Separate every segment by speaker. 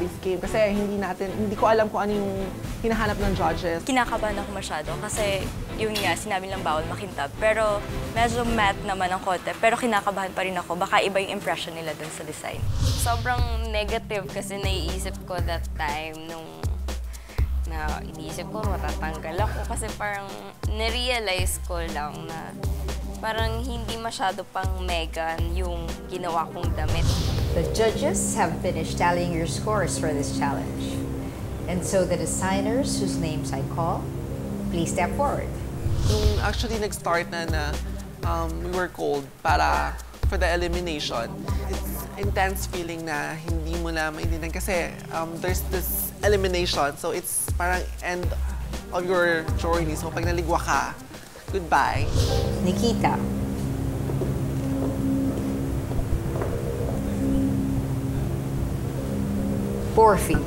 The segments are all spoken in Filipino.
Speaker 1: everybody's game kasi hindi ko alam kung ano yung hinahanap ng judges.
Speaker 2: Kinakabahan ako masyado kasi yun nga, sinabi lang bawal makintab. Pero medyo matte naman ang konti. Pero kinakabahan pa rin ako. Baka iba yung impression nila dun sa design.
Speaker 3: Sobrang negative kasi naiisip ko that time nung iniisip ko matatanggal ako kasi parang narealize ko lang na parang hindi masyado pang Megan yung ginawa kong damit.
Speaker 4: The judges have finished tallying your scores for this challenge. And so the designers whose names I call, please step forward.
Speaker 1: Nung actually nag-start na we were called for the elimination, it's intense feeling na hindi mo na maintindihan kasi there's this elimination, so it's parang end of your journey. So pag naligwa ka, goodbye.
Speaker 4: Nikita. Porfi.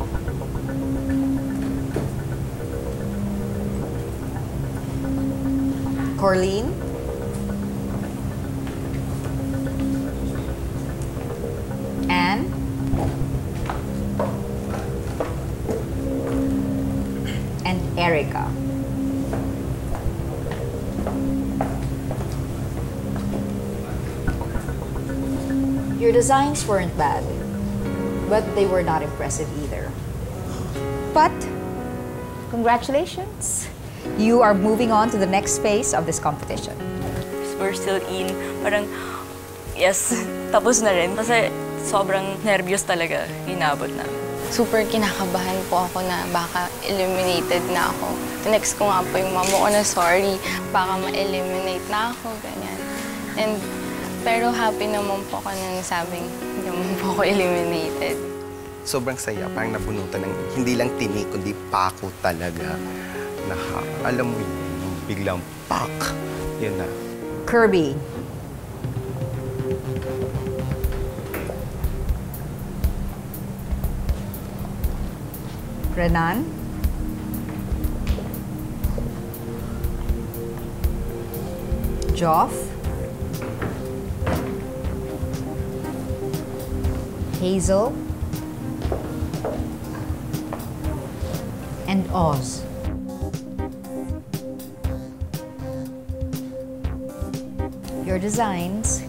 Speaker 4: Corleen. Anne. And Erica. Your designs weren't bad, but they were not impressive either. But, congratulations! You are moving on to the next phase of this competition.
Speaker 2: We're still in. Parang, yes, tapos na rin. Kasi sobrang nervyos talaga inabot namin.
Speaker 3: Super kinakabahan po ako na baka eliminated na ako. Next ko nga po yung mama ko na sorry, baka ma-eliminate na ako, ganyan. Pero happy naman po ako na nasabing hindi naman po ako eliminated.
Speaker 5: Sobrang saya, parang nabunutan ng hindi lang tinik, kundi pako talaga. Alam mo yun, biglang pak, yun na.
Speaker 4: Kirby. Renan. Joff. Hazel. And Oz. Your designs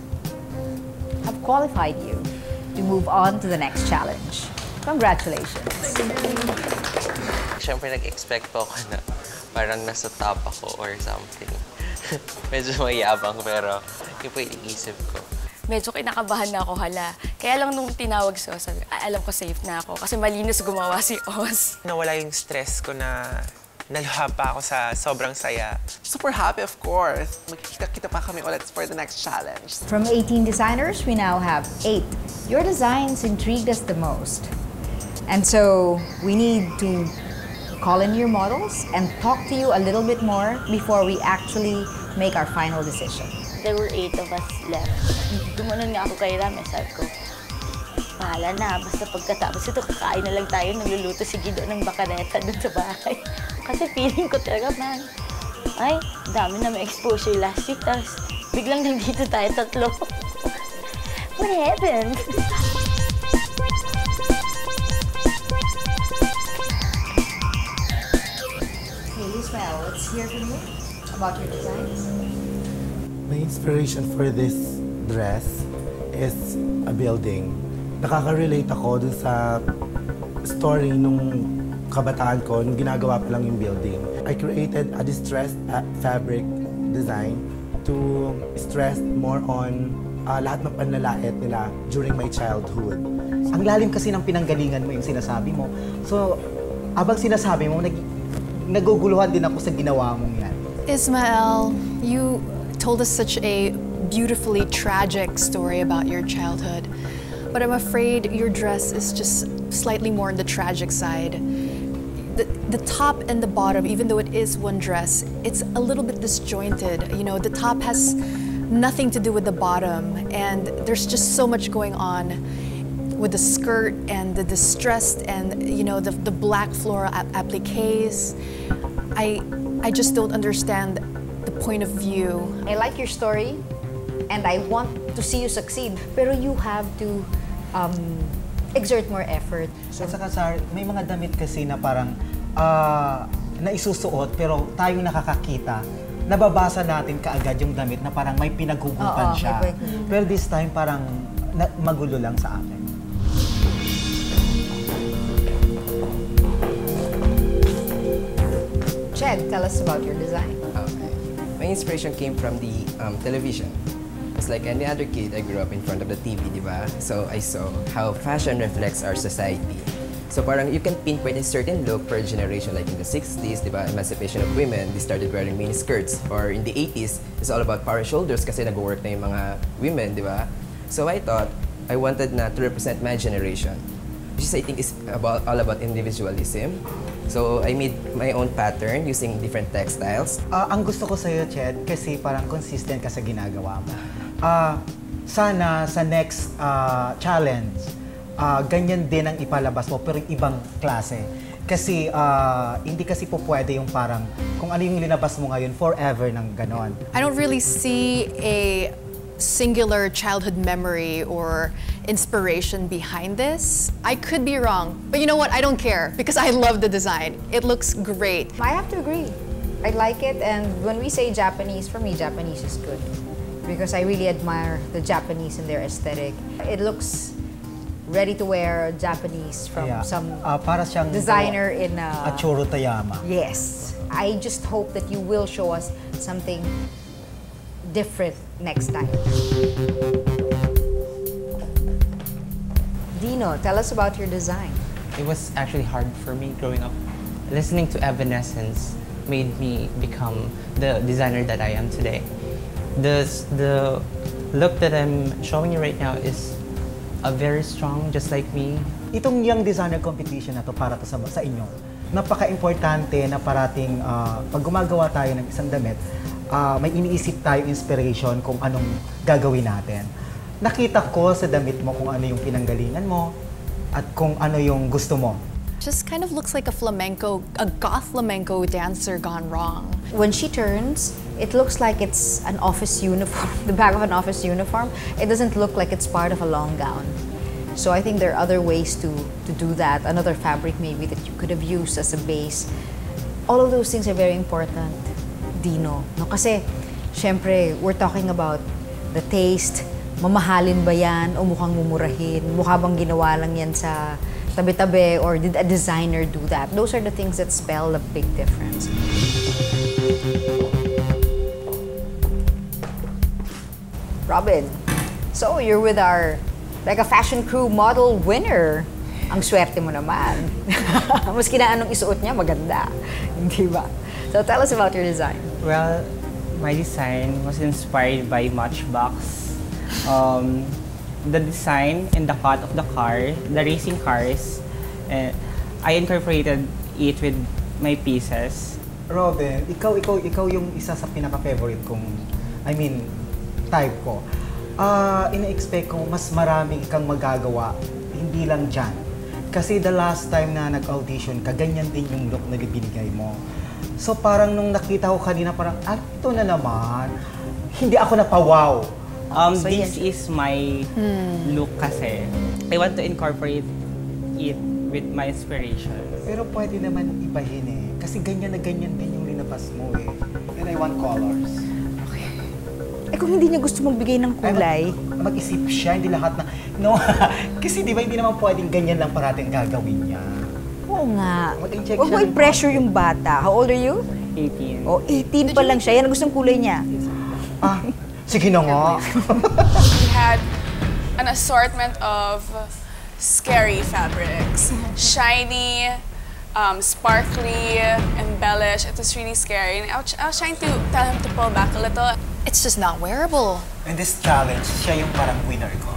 Speaker 4: have qualified you to move on to the next challenge. Congratulations.
Speaker 6: Siyempre, nag-expect po ako na parang nasa top ako or something. Medyo mayabang, pero yun po yung isip ko.
Speaker 2: Medyo kinakabahan na ako, hala. Kaya lang nung tinawag si Oz, alam ko safe na ako kasi malinis gumawa si Oz.
Speaker 7: Nawala yung stress ko na naluha pa ako sa sobrang saya.
Speaker 1: Super happy, of course. Magkikita-kita pa kami ulit for the next challenge.
Speaker 4: From 18 designers, we now have 8. Your designs intrigued us the most. And so we need to call in your models and talk to you a little bit more before we actually make our final decision.
Speaker 8: There were 8 of us left. Dumanon nga ako kay Ram, sabi ko, bahala na, basta pagkatapos ito, kakain na lang tayo, nagluluto si Guido ng bakaneta dun sa bahay. Kasi feeling ko talaga, man, ay, dami na may exposure last week, tapos biglang nandito tayo tatlo. What happened?
Speaker 4: Hey, Ismael, let's hear from you about your designs.
Speaker 9: My inspiration for this dress is a building. Nakaka-relate ako dun sa story nung kabataan ko, nung ginagawa pa lang yung building. I created a distressed fabric design to stress more on lahat ng panlalait nila during my childhood.
Speaker 10: Ang lalim kasi ng pinanggalingan mo yung sinasabi mo. So, abang sinasabi mo, naguguluhan din ako sa ginawa mong yan.
Speaker 11: Ismael, you told us such a beautifully tragic story about your childhood, but I'm afraid your dress is just slightly more on the tragic side. The top and the bottom, even though it is one dress, it's a little bit disjointed. You know, the top has nothing to do with the bottom, and there's just so much going on with the skirt and the distressed and, you know, the black floral appliques. I just don't understand the point of view.
Speaker 4: I like your story, and I want to see you succeed. Pero you have to exert more effort.
Speaker 10: At saka, Sar, may mga damit kasi na parang na isusuot pero tayong nakakakita, nababasa natin kaagad yung damit na parang may pinaghugutan siya. Pero this time parang magulo lang sa akin.
Speaker 4: Ched, tell us about your design.
Speaker 12: Okay. My inspiration came from the television. It's like any other kid, I grew up in front of the TV, di ba? So I saw how fashion reflects our society. So parang you can pinpoint a certain look per generation, like in the 60s, di ba? Emancipation of women, they started wearing mini skirts. Or in the 80s, it's all about power shoulders kasi nag-work na yung mga women, di ba? So I thought, I wanted na to represent my generation, which is, I think, is all about individualism. So I made my own pattern using different textiles.
Speaker 10: Ang gusto ko sa'yo, Ched, kasi parang consistent ka sa ginagawa mo. Sana sa next challenge, ganyan din ang ipalabas mo, pero ibang klase. Kasi hindi kasi po pwede yung parang kung ano yung linabas mo ngayon, forever ng ganon.
Speaker 11: I don't really see a singular childhood memory or inspiration behind this. I could be wrong, but you know what? I don't care because I love the design. It looks great.
Speaker 4: I have to agree. I like it, and when we say Japanese, for me, Japanese is good because I really admire the Japanese and their aesthetic. It looks ready to wear Japanese from some
Speaker 10: para siyang
Speaker 4: designer in
Speaker 10: Achoro Tayama.
Speaker 4: Yes. I just hope that you will show us something different next time. Dino, tell us about your design.
Speaker 13: It was actually hard for me growing up. Listening to Evanescence made me become the designer that I am today. The look that I'm showing you right now is very strong, just like me.
Speaker 10: Itong Young Designer Competition na to para to sa inyo. Napaka-importante na parating pag gumagawa tayo ng isang damit, may iniisip tayo inspiration kung anong gagawin natin. Nakita ko sa damit mo kung ano yung pinanggalingan mo at kung ano yung gusto mo.
Speaker 11: Just kind of looks like a goth flamenco dancer gone wrong.
Speaker 4: When she turns, it looks like it's an office uniform, the back of an office uniform. It doesn't look like it's part of a long gown. So I think there are other ways to do that. Another fabric maybe that you could have used as a base. All of those things are very important, Dino. No? Kasi, syempre, we're talking about the taste. Mamahalin ba yan o mukhang mumurahin? Mukha bang ginawa lang yan sa tabi-tabi or did a designer do that? Those are the things that spell a big difference. Robin, so you're with our like a fashion crew model winner. Ang swerte mo naman. Maski na anong isuot niya, maganda. Hindi ba? So tell us about your design.
Speaker 13: Well, my design was inspired by Matchbox. The design and the cut of the car, the racing cars, I incorporated it with my pieces.
Speaker 10: Robin, ikaw yung isa sa pinaka-favorite kong, type ko. Ina-expect ko mas maraming kang magagawa, hindi lang dyan. Kasi the last time na nag-audition ka, ganyan din yung look na binigay mo. So parang nung nakita ko kanina, parang, ito na naman, hindi ako napawaw.
Speaker 13: So this is my look kasi. I want to incorporate it with my inspiration.
Speaker 10: Pero pwede naman ibahin eh. Kasi ganyan na ganyan din yung linabas mo eh. And I want colors.
Speaker 4: Okay. Eh kung hindi niya gusto magbigay ng kulay?
Speaker 10: Mag-isip siya, hindi lahat na... No, kasi di ba hindi naman pwedeng ganyan lang parating gagawin niya.
Speaker 4: Oo nga. Huwag mo i-pressure yung bata. How old are you?
Speaker 13: 18.
Speaker 4: Oh, 18 pa lang siya. Yan ang gustong kulay niya.
Speaker 10: Sige na nga.
Speaker 14: We had an assortment of scary fabrics. Shiny, sparkly, embellished. It was really scary. And I was trying to tell him to pull back a little.
Speaker 11: It's just not wearable.
Speaker 10: In this challenge, siya yung parang winner ko.